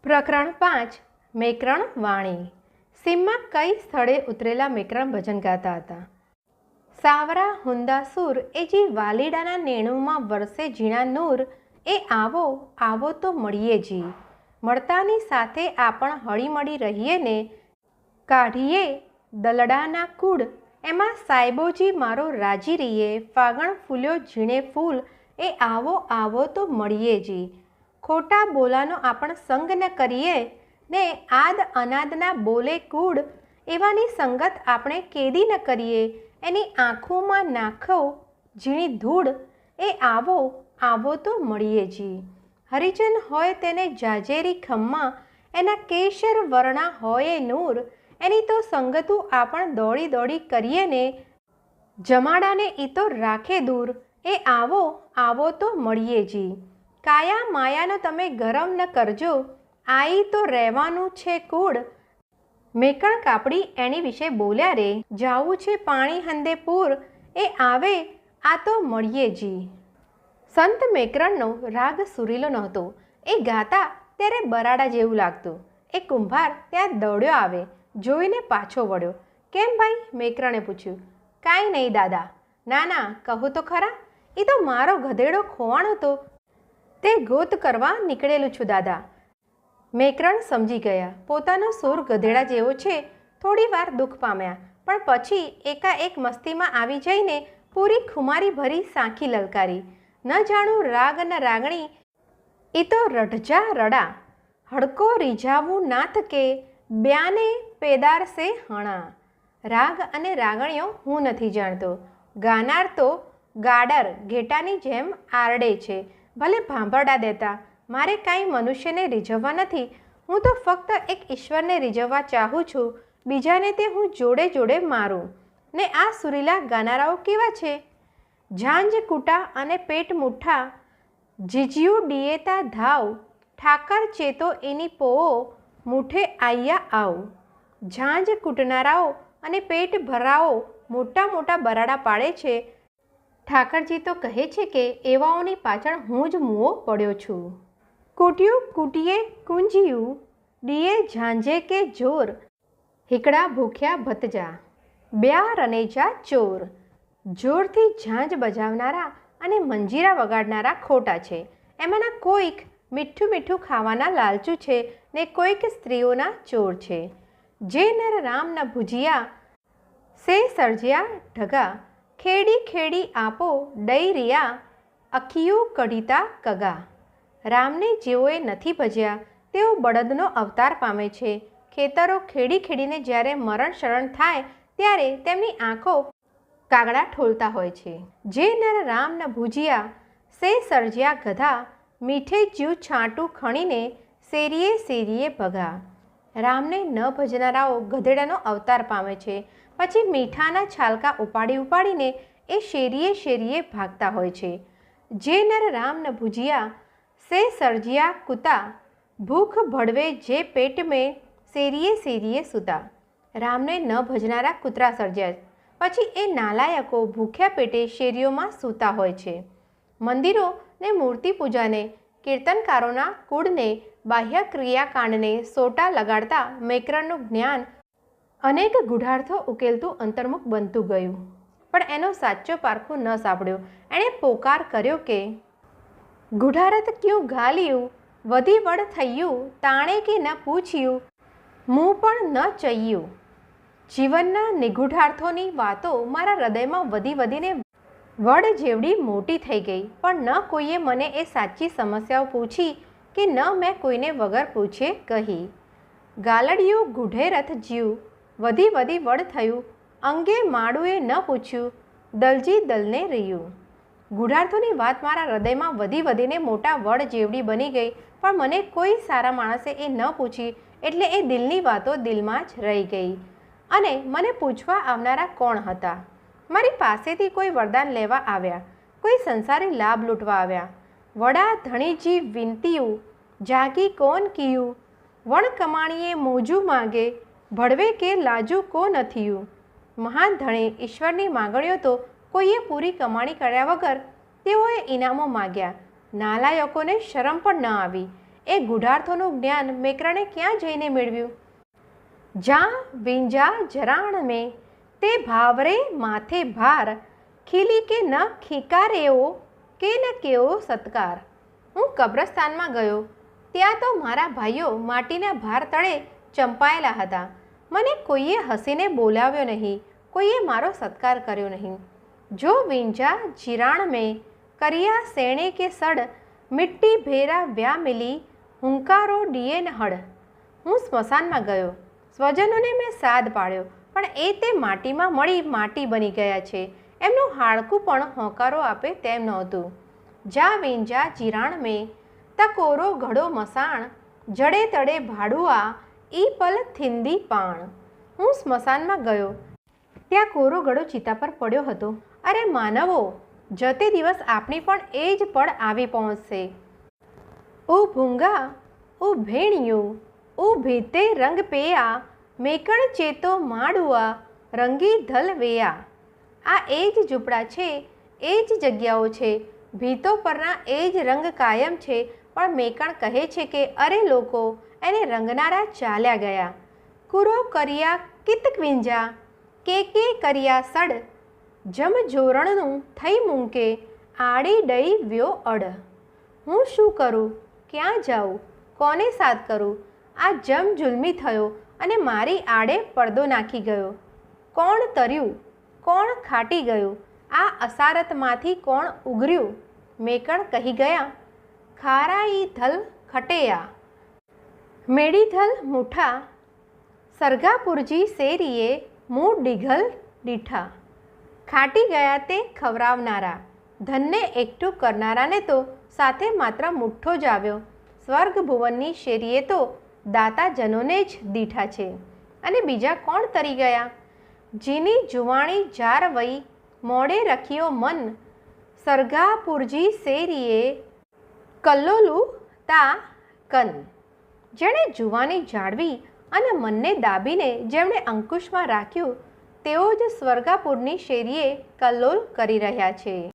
પ્રકરણ 5 મેકરણ વાણી. સીમમાં કઈ સ્થળે ઉતરેલા મેકરણ ભજન ગાતા હતા. સાવરા હુંદા સૂર એ જે વાલીડાના નેણુમાં વરસે ઝીણા નૂર, એ આવો આવો તો મળીએ જી. મળતાની સાથે આપણ હળીમળી રહીએ ને, કાઢીએ દલડાના કૂડ, એમાં સાહેબોજી મારો રાજી રહીએ. ફાગણ ફૂલ્યો ઝીણે ફૂલ, એ આવો આવો તો મળીએ જી. ખોટા બોલાનો આપણ સંગ ન કરીએ ને, આદ અનાદના બોલે કૂડ, એવાની સંગત આપણે કેદી ન કરીએ. એની આંખોમાં નાખો ઝીણી ધૂળ, એ આવો આવો તો મળીએ જી. હરિજન હોય તેને જાજેરી ખમ્મા, એના કેશર વર્ણા હોય નૂર, એની તો સંગતું આપણ દોડી દોડી કરીએ ને, જમાડાને ઈ તો રાખે દૂર, એ આવો આવો તો મળીએ જી. કાયા માયાનો તમે ગરમ ન કરજો, આઈ તો રહેવાનું છે કૂડ. મેકણ કાપડી એની વિશે બોલ્યા રે, જાવું છે પાણી હંદે પૂર, એ આવે આ તો મળીએ જી. સંત મેકરણનો રાગ સુરીલો નહોતો. એ ગાતા ત્યારે બરાડા જેવું લાગતું. એ કુંભાર ત્યાં દોડ્યો આવે, જોઈને પાછો વળ્યો. કેમ ભાઈ? મેકરણે પૂછ્યું. કાંઈ નહીં દાદા. ના ના, કહું તો ખરા, એ તો મારો ગધેડો ખોવાણો હતો, તે ગોત કરવા નીકળેલું છું દાદા. મેકરણ સમજી ગયા. પોતાનો સૂર ગધેડા જેવો છે. થોડી વાર દુઃખ પામ્યા, પણ પછી એકાએક મસ્તીમાં આવી જઈને પૂરી ખુમારી ભરી સાંખી લલકારી. ન જાણું રાગ ન રાગણી, એ તો રઢજા રડા, હડકો રીઝાવું નાથ કે, બ્યાને પેદાર સે હણા. રાગ અને રાગણીઓ હું નથી જાણતો. ગાનાર તો ગાડર ઘેટાની જેમ આરડે છે. ભલે ભાંભરડા દેતા, મારે કાંઈ મનુષ્યને રીઝવવા નથી. હું તો ફક્ત એક ઈશ્વરને રીઝવવા ચાહું છું. બીજાને તે હું જોડે જોડે મારું. ને આ સુરીલા ગાનારાઓ કેવા છે? ઝાંઝ કૂટા અને પેટ મુઠ્ઠા, જીજ્યું ડિયેતા ધાવ, ઠાકર ચેતો એની પોઓ, મૂઠે આયા આવ. ઝાંઝ કૂટનારાઓ અને પેટ ભરાઓ મોટા મોટા બરાડા પાડે છે. ઠાકરજી તો કહે છે કે એવાઓની પાછળ હું જ મૂવો પડ્યો છું. કૂટ્યું કૂટીએ કુંજિયું, ડીએ ઝાંઝે કે જોર, હિકડા ભૂખ્યા ભતજા, બ્યા રનેજા ચોર. જોરથી ઝાંઝ બજાવનારા અને મંજીરા વગાડનારા ખોટા છે. એમાંના કોઈક મીઠું મીઠું ખાવાના લાલચું છે ને કોઈક સ્ત્રીઓના ચોર છે. જે નર રામના ભુજિયા સે સર્જ્યા ઢગા, ખેડી ખેડી આપો ડઈ રિયા, અખિયું કઢીતા કગા. રામને જેઓએ નથી ભજ્યા તેઓ બળદનો અવતાર પામે છે. ખેતરો ખેડી ખેડીને જ્યારે મરણ શરણ થાય ત્યારે તેમની આંખો કાગડા ઠોલતા હોય છે. જે નર રામ ન ભૂજિયા સે સર્જ્યા ગધા, મીઠે જીવ છાંટું ખણીને શેરીએ શેરીએ ભગા. રામને ન ભજનારાઓ ગધેડાનો અવતાર પામે છે. પછી મીઠાના છાલકા ઉપાડી ઉપાડીને એ શેરીએ શેરીએ ભાગતા હોય છે. જે નર રામ ન ભૂજિયા સે સર્જ્યા કૂતા, ભૂખ ભડવે જે પેટ મેં શેરીએ શેરીએ સૂતા. રામને ન ભજનારા કૂતરા સર્જ્યા, પછી એ નાલાયકો ભૂખ્યા પેટે શેરીઓમાં સૂતા હોય છે. મંદિરો ને મૂર્તિ પૂજાને, કીર્તનકારોના કુળને, બાહ્ય ક્રિયાકાંડને સોટા લગાડતા મેકરણનું જ્ઞાન અનેક ગૂઢાર્થો ઉકેલતું અંતર્મુખ બનતું ગયું. પણ એનો સાચો પારખું ન સાંભળ્યો. એણે પોકાર કર્યો કે ગૂઢારથ ક્યું ગાલ્યું, વધી વડ થયું, તાણે કે ન પૂછ્યું, મું પણ ન ચయ్યું. જીવનના નિગૂઢાર્થોની વાતો મારા હૃદયમાં વધી વધીને વડ જેવડી મોટી થઈ ગઈ. પણ ન કોઈએ મને એ સાચી સમસ્યાઓ પૂછી કે ન મેં કોઈને વગર પૂછે કહી. ગાલડિયું ગૂઢે રથ જ્યું, વધી વધી વડ થયું, અંગે માડુએ ન પૂછ્યું, દલજી દલને રહ્યું. ગૂઢાર્થોની વાત મારા હૃદયમાં વધી વધીને મોટા વડ જેવડી બની ગઈ. પણ મને કોઈ સારા માણસે એ ન પૂછી, એટલે એ દિલની વાતો દિલમાં જ રહી ગઈ. અને મને પૂછવા આવનારા કોણ હતા? મારી પાસેથી કોઈ વરદાન લેવા આવ્યા, કોઈ સંસારી લાભ લૂંટવા આવ્યા. વડા ધણીજી વિનતીયું, જાગી કોન કીયું, વણ કમાણીએ મોજું માગે, ભડવે કે લાજુ કો નથીયું. મહાન ધણે ઈશ્વરની માગણીઓ તો કોઈએ પૂરી કમાણી કર્યા વગર તેઓએ ઇનામો માગ્યા. નાલાયકોને શરમ પણ ન આવી. એ ગૂઢાર્થોનું જ્ઞાન મેકરણે ક્યાં જઈને મેળવ્યું? જા વિંજા જરાણ મેં તે ભાવરે માથે ભાર, ખીલી કે ન ખીકારેવો કે ન કેવો સત્કાર. હું કબ્રસ્તાનમાં ગયો, ત્યાં તો મારા ભાઈઓ માટીના ભાર તળે ચંપાયેલા હતા. મને કોઈએ હસીને બોલાવ્યો નહીં, કોઈએ મારો સત્કાર કર્યો નહીં. જો વિંજા જીરાણ મેં કરિયા સેણે કે સડ, મિટ્ટી ભેરા વ્યા મિલી હુંકારો ડીએન હડ. હું સ્મશાનમાં ગયો, સ્વજનોને મેં સાદ પાડ્યો, પણ એ તે માટીમાં મળી માટી બની ગયા છે. એમનું હાડકું પણ હોંકારો આપે તેમ નહોતું. જા વિંજા જીરાણ મેં તકોરો ઘડો મસાણ, જડે તડે ભાડુઆ ઈ પલ થિંદી પાણ. હું સ્મશાનમાં ગયો, ત્યાં કોરો ઘડો ચિતા પર પડ્યો હતો. અરે માનવો, જતે દિવસ આપણી પણ એ જ પળ આવી પહોંચશે. ઓ ભૂંગા ઓ ભેણિયું ઓ ભીતે રંગ પેયા, મેકણ ચેતો માડુઆ રંગી ધલ વેયા. આ એ જ ઝૂંપડા છે, એ જ જગ્યાઓ છે, ભીતો પરના એ જ રંગ કાયમ છે. પણ મેકણ કહે છે કે અરે લોકો, એને રંગનારા ચાલ્યા ગયા. કુરો કર્યા કિતક વિંજા કે કર્યા સડ, જમ જોરણનું થઈ મૂકે આડી ડઈ વ્યો અડ. હું શું કરું, ક્યાં જાઉં, કોને સાથ કરું? આ જમ જુલ્મી થયો અને મારી આડે પડદો નાખી ગયો. કોણ તર્યું, કોણ ખાટી ગયું, આ અસારતમાંથી કોણ ઉગર્યું? મેકણ કહી ગયા, ખારાઈ ધલ ખટેયા મેડી ધલ મૂઠા, સરગાપુરજી શેરીએ મું ડીઘલ ડીઠા. ખાટી ગયા તે ખવરાવનારા, ધનને એકઠું કરનારાને તો સાથે માત્ર મુઠ્ઠો જ આવ્યો. સ્વર્ગ ભુવનની શેરીએ તો દાતાજનોને જ દીઠા છે. અને બીજા કોણ તરી ગયા? જીની જુવાણી જાર વઈ મોડે રખ્યો મન, સરગાપુરજી શેરીએ કલ્લોલું તા કન. જેણે જુવાની જાળવી અને મનને દાબીને જેમણે અંકુશમાં રાખ્યું, તેઓ જ સ્વર્ગાપુરની શેરીએ કલ્લોલ કરી રહ્યા છે.